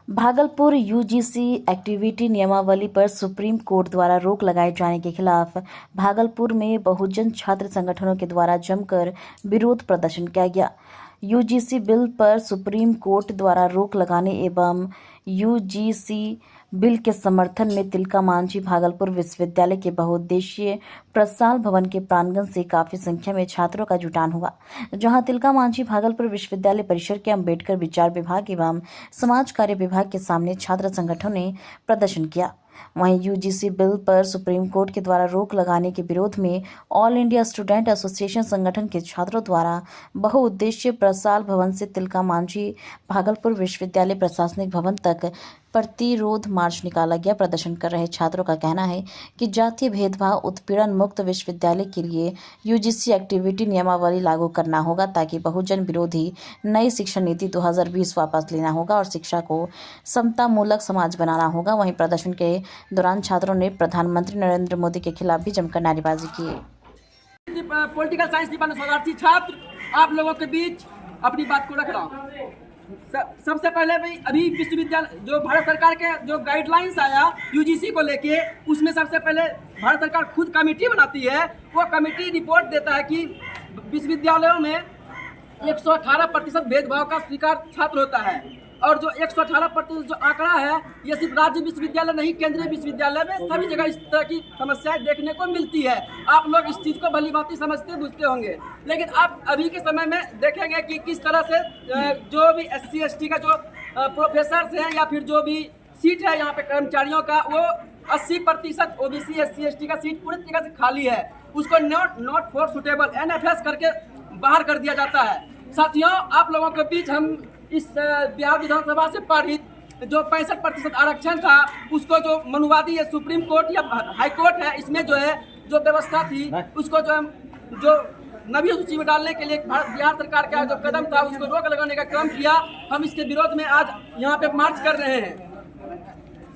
Bhagalpur UGC activity नियमावली पर supreme court द्वारा रोक लगाए जाने के खिलाफ भागलपुर में बहुजन छात्र संगठनों के द्वारा जमकर विरोध प्रदर्शन किया गया। यूजीसी बिल पर सुप्रीम कोर्ट द्वारा रोक लगाने एवं यूजीसी बिल के समर्थन में तिलका मांझी भागलपुर विश्वविद्यालय के बहुउद्देशीय प्रसाल भवन के प्रांगण से काफी संख्या में छात्रों का जुटान हुआ, जहां तिलका मांझी भागलपुर विश्वविद्यालय परिसर के अंबेडकर विचार विभाग एवं समाज कार्य विभाग के सामने छात्र संगठनों ने प्रदर्शन किया। वहीं यूजीसी बिल पर सुप्रीम कोर्ट के द्वारा रोक लगाने के विरोध में ऑल इंडिया स्टूडेंट एसोसिएशन संगठन के छात्रों द्वारा बहुउद्देशीय प्रसाल भवन से तिलका मांझी भागलपुर विश्वविद्यालय प्रशासनिक भवन तक प्रतिरोध मार्च निकाला गया। प्रदर्शन कर रहे छात्रों का कहना है कि जातीय भेदभाव उत्पीड़न मुक्त विश्वविद्यालय के लिए यूजीसी एक्टिविटी नियमावली लागू करना होगा ताकि बहुजन विरोधी नई शिक्षा नीति 2020 वापस लेना होगा और शिक्षा को समतामूलक समाज बनाना होगा। वहीं प्रदर्शन के दौरान छात्रों ने प्रधानमंत्री नरेंद्र मोदी के खिलाफ भी जमकर नारेबाजी की। पॉलिटिकल साइंस डिपार्टमेंट शरणार्थी छात्र आप लोगों के बीच अपनी बात को रख रहा हूँ। सबसे पहले भाई अभी विश्वविद्यालय जो भारत सरकार के जो गाइडलाइंस आया यूजीसी को लेके, उसमें सबसे पहले भारत सरकार खुद कमेटी बनाती है। वो कमेटी रिपोर्ट देता है कि विश्वविद्यालयों में 118% भेदभाव का शिकार छात्र होता है और जो 118% जो आंकड़ा है ये सिर्फ राज्य विश्वविद्यालय नहीं, केंद्रीय विश्वविद्यालय में सभी जगह इस तरह की समस्याएं देखने को मिलती है। आप लोग इस चीज़ को भली भांति समझते बुझते होंगे, लेकिन आप अभी के समय में देखेंगे कि किस तरह से जो भी SC ST का जो प्रोफेसर हैं या फिर जो भी सीट है यहाँ पे कर्मचारियों का, वो 80% OBC SC ST का सीट पूरी तरीके से खाली है। उसको नॉट फॉर सुटेबल NFS करके बाहर कर दिया जाता है। साथियों, आप लोगों के बीच हम इस बिहार विधानसभा से पारित जो 65% आरक्षण था, उसको जो मनुवादी है सुप्रीम कोर्ट या हाई कोर्ट है, इसमें जो है जो व्यवस्था थी उसको जो नवी सूची में डालने के लिए बिहार सरकार का जो कदम था उसको रोक लगाने का काम किया। हम इसके विरोध में आज यहाँ पे मार्च कर रहे हैं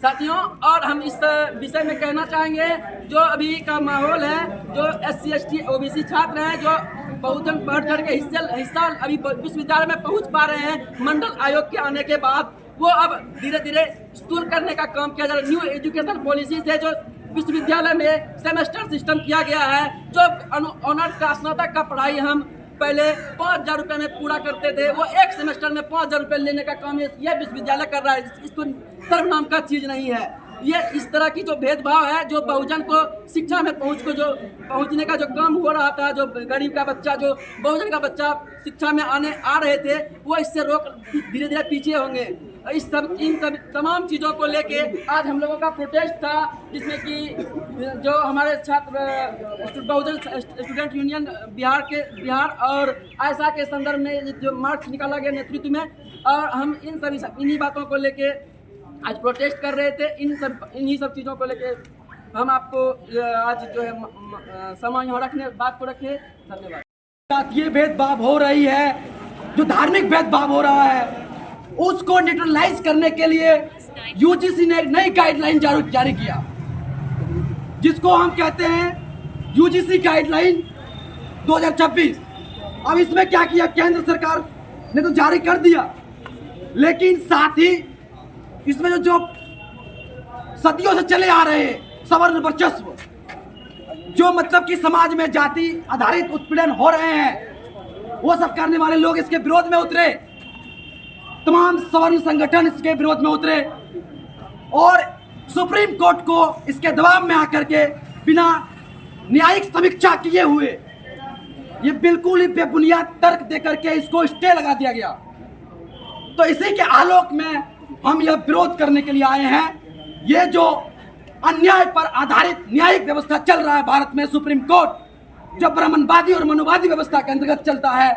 साथियों। और हम इस विषय में कहना चाहेंगे, जो अभी का माहौल है, जो SC ST OBC छात्र हैं जो बहुजन बढ़ चढ़ के हिस्सा अभी विश्वविद्यालय में पहुंच पा रहे हैं, मंडल आयोग के आने के बाद वो अब धीरे धीरे स्थूल करने का काम किया जा रहा है। न्यू एजुकेशन पॉलिसी से जो विश्वविद्यालय में सेमेस्टर सिस्टम किया गया है, जो ऑनर्स का स्नातक का पढ़ाई हम पहले 5,000 रुपये में पूरा करते थे, वो एक सेमेस्टर में 5,000 रुपये लेने का काम यह विश्वविद्यालय कर रहा है। इसको सर्व नाम का चीज़ नहीं है। ये इस तरह की जो भेदभाव है, जो बहुजन को शिक्षा में पहुंचने का जो काम हो रहा था, जो गरीब का बच्चा, जो बहुजन का बच्चा शिक्षा में आ रहे थे, वो इससे रोक धीरे धीरे पीछे होंगे। इन सब तमाम चीज़ों को लेके आज हम लोगों का प्रोटेस्ट था, जिसमें कि जो हमारे छात्र बहुजन स्टूडेंट यूनियन बिहार और आयशा के संदर्भ में जो मार्च निकाला गया नेतृत्व में, और हम इन्हीं बातों को लेके आज प्रोटेस्ट कर रहे थे। इन्हीं सब चीज़ों को लेके हम आपको आज जो है समय यहाँ बात को रखे। धन्यवाद। जातीय भेदभाव हो रही है, जो धार्मिक भेदभाव हो रहा है, उसको न्यूट्रलाइज करने के लिए यूजीसी ने एक नई गाइडलाइन जारी किया, जिसको हम कहते हैं यूजीसी गाइडलाइन 2026। अब इसमें क्या किया, केंद्र सरकार ने तो जारी कर दिया, लेकिन साथ ही इसमें जो सदियों से चले आ रहे सवर्ण वर्चस्व, जो मतलब कि समाज में जाति आधारित उत्पीड़न हो रहे हैं, वो सब करने वाले लोग इसके विरोध में उतरे। तमाम सवर्ण संगठन इसके विरोध में उतरे और सुप्रीम कोर्ट को इसके दबाव में आकर के बिना न्यायिक समीक्षा किए हुए ये बिल्कुल ही बेबुनियाद तर्क देकर के इसको स्टे लगा दिया गया। तो इसी के आलोक में हम यह विरोध करने के लिए आए हैं। ये जो अन्याय पर आधारित न्यायिक व्यवस्था चल रहा है भारत में, सुप्रीम कोर्ट जो ब्राह्मणवादी और मनुवादी व्यवस्था के अंतर्गत चलता है,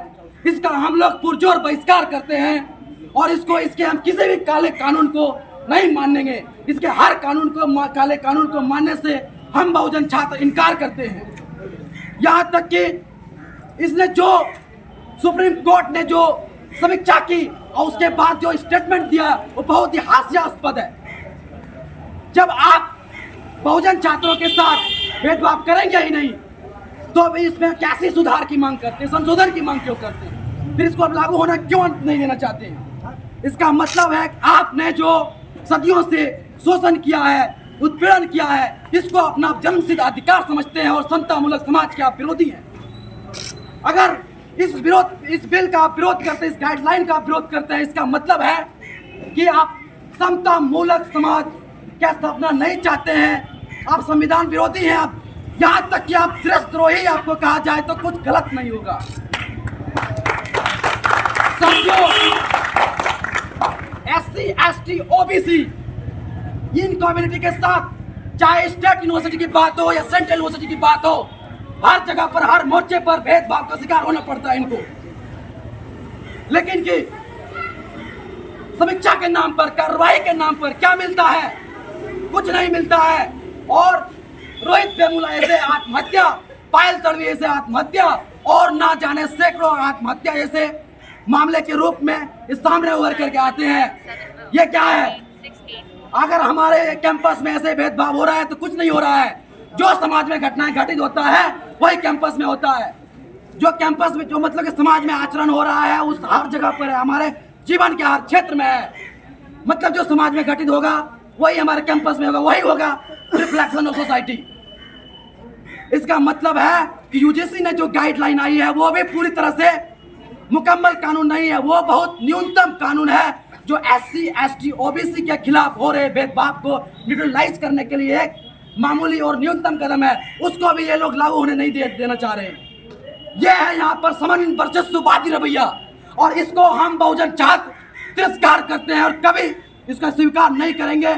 इसका हम लोग पुरजोर बहिष्कार करते हैं और इसके हम किसी भी काले कानून को नहीं मानेंगे। इसके हर काले कानून को मानने से हम बहुजन छात्र इनकार करते हैं। यहाँ तक कि इसने जो सुप्रीम कोर्ट ने जो समीक्षा की और उसके बाद जो स्टेटमेंट दिया, वो बहुत ही हास्यास्पद है। जब आप बहुजन छात्रों के साथ भेदभाव करेंगे ही नहीं, तो अब इसमें कैसे सुधार की मांग करते हैं, संशोधन की मांग क्यों करते हैं, फिर इसको अब लागू होना क्यों नहीं देना चाहते हैं? इसका मतलब है कि आपने जो सदियों से शोषण किया है, उत्पीड़न किया है, इसको अपना जन्मसिद्ध अधिकार समझते हैं और समतामूलक समाज के आप विरोधी हैं। अगर इस बिल का आप विरोध करते हैं, इस गाइडलाइन का आप विरोध करते हैं, इसका मतलब है कि आप समतामूलक समाज क्या स्थापना नहीं चाहते हैं, आप संविधान विरोधी हैं। आप यहाँ तक कि आप देशद्रोही आपको कहा जाए तो कुछ गलत नहीं होगा। साथियों, SC, ST, OBC इन कम्युनिटी के साथ चाहे स्टेट यूनिवर्सिटी की बात हो या सेंट्रल यूनिवर्सिटी की बात हो, हर जगह पर, हर मोर्चे पर भेदभाव का शिकार होना पड़ता है इनको। लेकिन कि समीक्षा के नाम पर, कार्रवाई के नाम पर क्या मिलता है? कुछ नहीं मिलता है। और रोहित वेमुला ऐसे आत्महत्या, पायल तड़वी ऐसे आत्महत्या और ना जाने सैकड़ों आत्महत्या जैसे मामले के रूप में इस सामने उभर करके आते हैं। ये क्या है? अगर हमारे कैंपस में ऐसे भेदभाव हो रहा है तो कुछ नहीं हो रहा है। जो समाज में घटनाएं घटित होता है वही कैंपस में होता है। जो कैंपस में जो मतलब कि समाज में आचरण हो रहा है उस हर जगह पर है, हमारे जीवन के हर क्षेत्र में है। मतलब जो समाज में घटित होगा वही हमारे कैंपस में होगा, वही होगा रिफ्लेक्शन ऑफ सोसाइटी। इसका मतलब है कि यूजीसी ने जो गाइडलाइन आई है वो भी पूरी तरह से मुकम्मल कानून नहीं है, वो बहुत न्यूनतम कानून है जो SC, ST, OBC के खिलाफ हो रहे भेदभाव को न्यूट्रलाइज करने के लिए एक मामूली और न्यूनतम कदम है। उसको भी ये लोग लागू होने नहीं देना चाह रहे हैं। ये है यहाँ पर समन वर्चस्ववादी रवैया और इसको हम बहुजन छात्र तिरस्कार करते हैं और कभी इसका स्वीकार नहीं करेंगे।